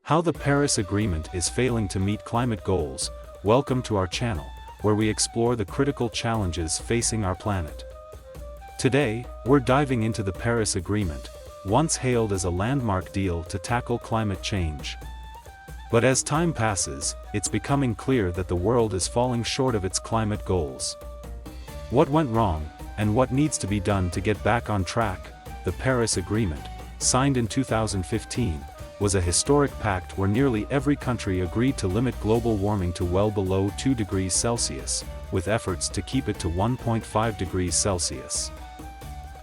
How the Paris Agreement is failing to meet climate goals. Welcome to our channel, where we explore the critical challenges facing our planet. Today, we're diving into the Paris Agreement, once hailed as a landmark deal to tackle climate change. But as time passes, it's becoming clear that the world is falling short of its climate goals. What went wrong, and what needs to be done to get back on track? The Paris Agreement, signed in 2015, was a historic pact where nearly every country agreed to limit global warming to well below 2 degrees Celsius, with efforts to keep it to 1.5 degrees Celsius.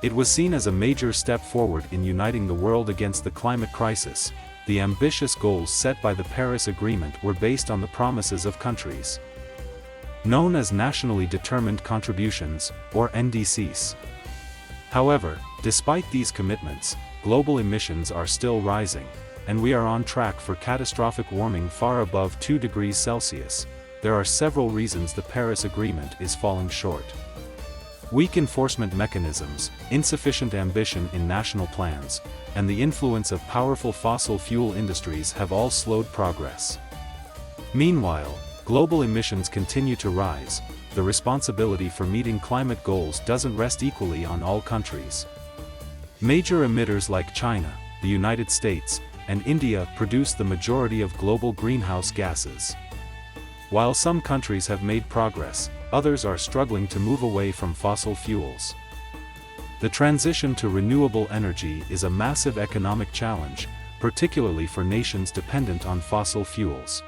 It was seen as a major step forward in uniting the world against the climate crisis. The ambitious goals set by the Paris Agreement were based on the promises of countries known as nationally determined contributions, or NDCs. However, despite these commitments, global emissions are still rising, and we are on track for catastrophic warming far above 2 degrees Celsius. There are several reasons the Paris Agreement is falling short. Weak enforcement mechanisms, insufficient ambition in national plans, and the influence of powerful fossil fuel industries have all slowed progress. Meanwhile, global emissions continue to rise. The responsibility for meeting climate goals doesn't rest equally on all countries. Major emitters like China, the United States, and India produce the majority of global greenhouse gases. While some countries have made progress, others are struggling to move away from fossil fuels. The transition to renewable energy is a massive economic challenge, particularly for nations dependent on fossil fuels.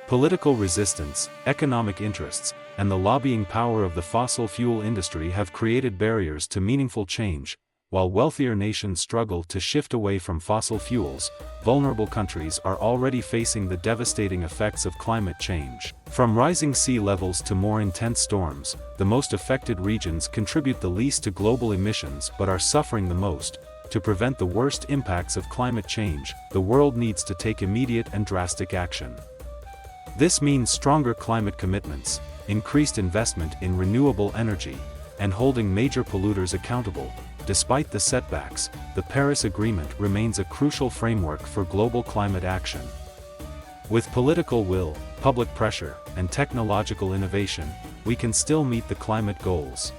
Political resistance, economic interests, and the lobbying power of the fossil fuel industry have created barriers to meaningful change. While wealthier nations struggle to shift away from fossil fuels, vulnerable countries are already facing the devastating effects of climate change. From rising sea levels to more intense storms, the most affected regions contribute the least to global emissions but are suffering the most. To prevent the worst impacts of climate change, the world needs to take immediate and drastic action. This means stronger climate commitments, increased investment in renewable energy, and holding major polluters accountable. Despite the setbacks, the Paris Agreement remains a crucial framework for global climate action. With political will, public pressure, and technological innovation, we can still meet the climate goals.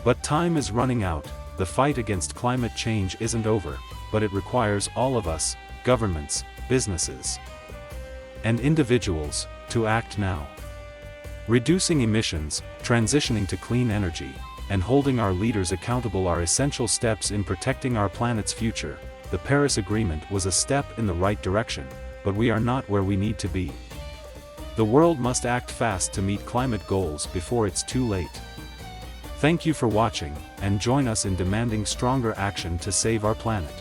But time is running out. The fight against climate change isn't over, but it requires all of us, governments, businesses, and individuals, to act now. Reducing emissions, transitioning to clean energy, and holding our leaders accountable are essential steps in protecting our planet's future. The Paris Agreement was a step in the right direction, but we are not where we need to be. The world must act fast to meet climate goals before it's too late. Thank you for watching, and join us in demanding stronger action to save our planet.